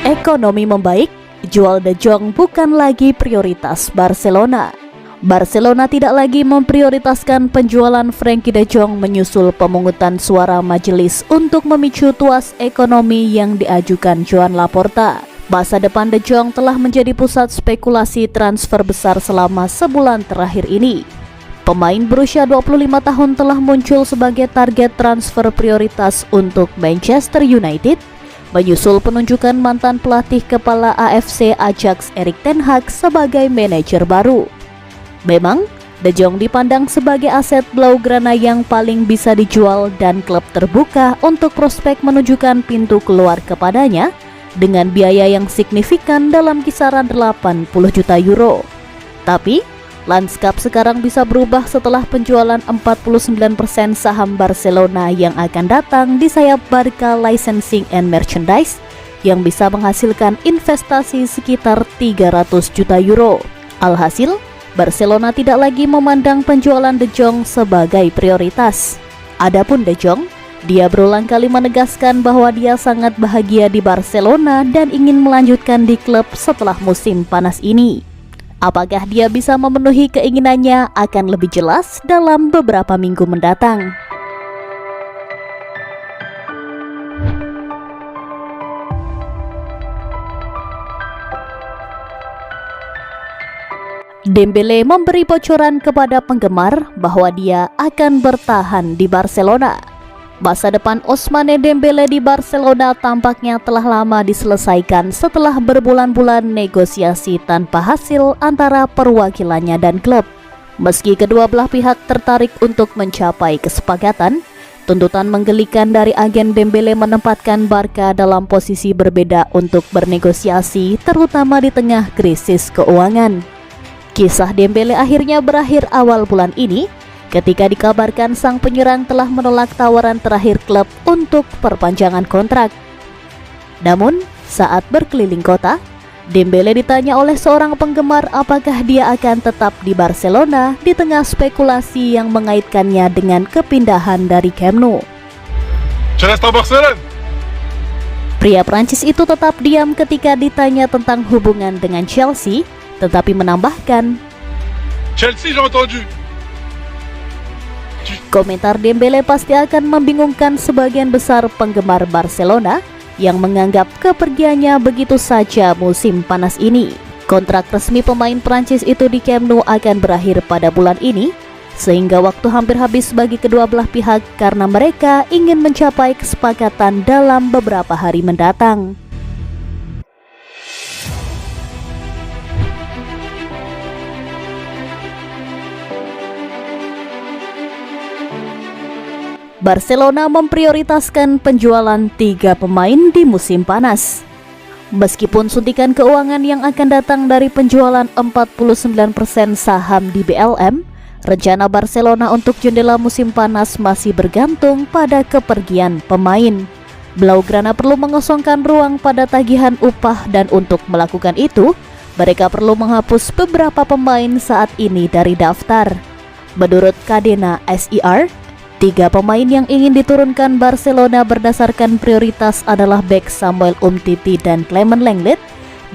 Ekonomi membaik, jual De Jong bukan lagi prioritas Barcelona. Barcelona tidak lagi memprioritaskan penjualan Frenkie De Jong menyusul pemungutan suara majelis untuk memicu tuas ekonomi yang diajukan Joan Laporta. Masa depan De Jong telah menjadi pusat spekulasi transfer besar selama sebulan terakhir ini. Pemain berusia 25 tahun telah muncul sebagai target transfer prioritas untuk Manchester United, menyusul penunjukan mantan pelatih kepala AFC Ajax Erik ten Hag sebagai manajer baru. Memang, De Jong dipandang sebagai aset Blaugrana yang paling bisa dijual dan klub terbuka untuk prospek menunjukkan pintu keluar kepadanya dengan biaya yang signifikan dalam kisaran 80 juta euro. Tapi, lanskap sekarang bisa berubah setelah penjualan 49% saham Barcelona yang akan datang di sayap Barca Licensing and Merchandise yang bisa menghasilkan investasi sekitar 300 juta euro. Alhasil, Barcelona tidak lagi memandang penjualan De Jong sebagai prioritas. Adapun De Jong, dia berulang kali menegaskan bahwa dia sangat bahagia di Barcelona dan ingin melanjutkan di klub setelah musim panas ini. Apakah dia bisa memenuhi keinginannya akan lebih jelas dalam beberapa minggu mendatang. Dembele memberi bocoran kepada penggemar bahwa dia akan bertahan di Barcelona. Masa depan Ousmane Dembele di Barcelona tampaknya telah lama diselesaikan setelah berbulan-bulan negosiasi tanpa hasil antara perwakilannya dan klub. Meski kedua belah pihak tertarik untuk mencapai kesepakatan, tuntutan menggelikan dari agen Dembele menempatkan Barca dalam posisi berbeda untuk bernegosiasi, terutama di tengah krisis keuangan. Kisah Dembele akhirnya berakhir awal bulan ini, ketika dikabarkan sang penyerang telah menolak tawaran terakhir klub untuk perpanjangan kontrak. Namun, saat berkeliling kota, Dembele ditanya oleh seorang penggemar apakah dia akan tetap di Barcelona di tengah spekulasi yang mengaitkannya dengan kepindahan dari Camp Nou. Pria Prancis itu tetap diam ketika ditanya tentang hubungan dengan Chelsea, tetapi menambahkan, Chelsea, j'ai entendu. Komentar Dembele pasti akan membingungkan sebagian besar penggemar Barcelona yang menganggap kepergiannya begitu saja musim panas ini. Kontrak resmi pemain Prancis itu di Camp Nou akan berakhir pada bulan ini, sehingga waktu hampir habis bagi kedua belah pihak karena mereka ingin mencapai kesepakatan dalam beberapa hari mendatang. Barcelona memprioritaskan penjualan 3 pemain di musim panas. Meskipun suntikan keuangan yang akan datang dari penjualan 49% saham di BLM, rencana Barcelona untuk jendela musim panas masih bergantung pada kepergian pemain. Blaugrana perlu mengosongkan ruang pada tagihan upah dan untuk melakukan itu, mereka perlu menghapus beberapa pemain saat ini dari daftar. Menurut Cadena SER, 3 pemain yang ingin diturunkan Barcelona berdasarkan prioritas adalah bek Samuel Umtiti dan Clement Lenglet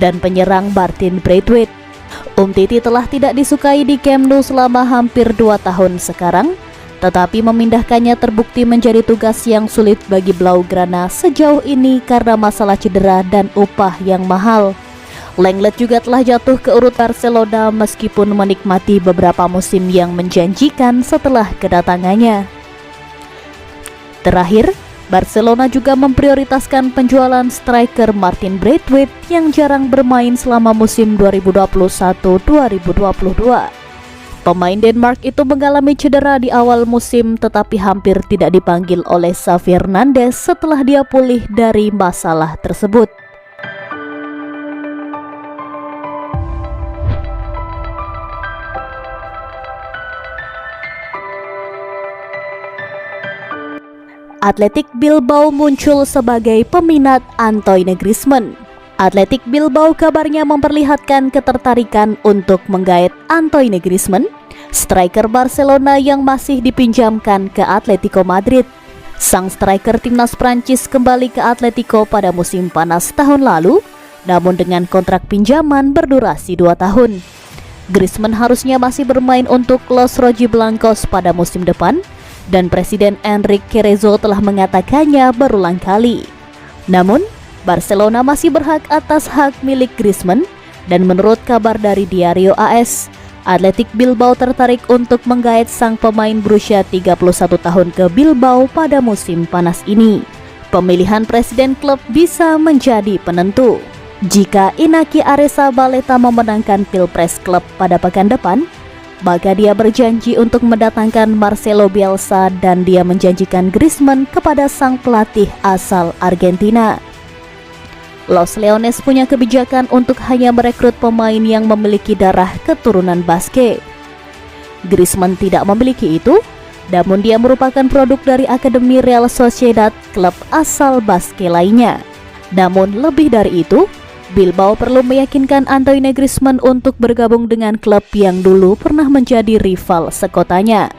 dan penyerang Martin Braithwaite. Umtiti telah tidak disukai di Camp Nou selama hampir 2 tahun sekarang, tetapi memindahkannya terbukti menjadi tugas yang sulit bagi Blaugrana sejauh ini karena masalah cedera dan upah yang mahal. Lenglet juga telah jatuh ke urut Barcelona meskipun menikmati beberapa musim yang menjanjikan setelah kedatangannya. Terakhir, Barcelona juga memprioritaskan penjualan striker Martin Braithwaite yang jarang bermain selama musim 2021-2022. Pemain Denmark itu mengalami cedera di awal musim tetapi hampir tidak dipanggil oleh Xavi Hernandez setelah dia pulih dari masalah tersebut. Athletic Bilbao muncul sebagai peminat Antoine Griezmann. Athletic Bilbao kabarnya memperlihatkan ketertarikan untuk menggait Antoine Griezmann, striker Barcelona yang masih dipinjamkan ke Atletico Madrid. Sang striker timnas Prancis kembali ke Atletico pada musim panas tahun lalu namun dengan kontrak pinjaman berdurasi 2 tahun. Griezmann harusnya masih bermain untuk Los Rojiblancos pada musim depan, dan Presiden Enrique Cerezo telah mengatakannya berulang kali. Namun, Barcelona masih berhak atas hak milik Griezmann, dan menurut kabar dari Diario AS, Athletic Bilbao tertarik untuk menggait sang pemain berusia 31 tahun ke Bilbao pada musim panas ini. Pemilihan presiden klub bisa menjadi penentu. Jika Inaki Arrizabalaga memenangkan Pilpres klub pada pekan depan, maka dia berjanji untuk mendatangkan Marcelo Bielsa dan dia menjanjikan Griezmann kepada sang pelatih asal Argentina. Los Leones punya kebijakan untuk hanya merekrut pemain yang memiliki darah keturunan Basque. Griezmann tidak memiliki itu, namun dia merupakan produk dari Akademi Real Sociedad, klub asal Basque lainnya. Namun lebih dari itu, Bilbao perlu meyakinkan Antoine Griezmann untuk bergabung dengan klub yang dulu pernah menjadi rival sekotanya.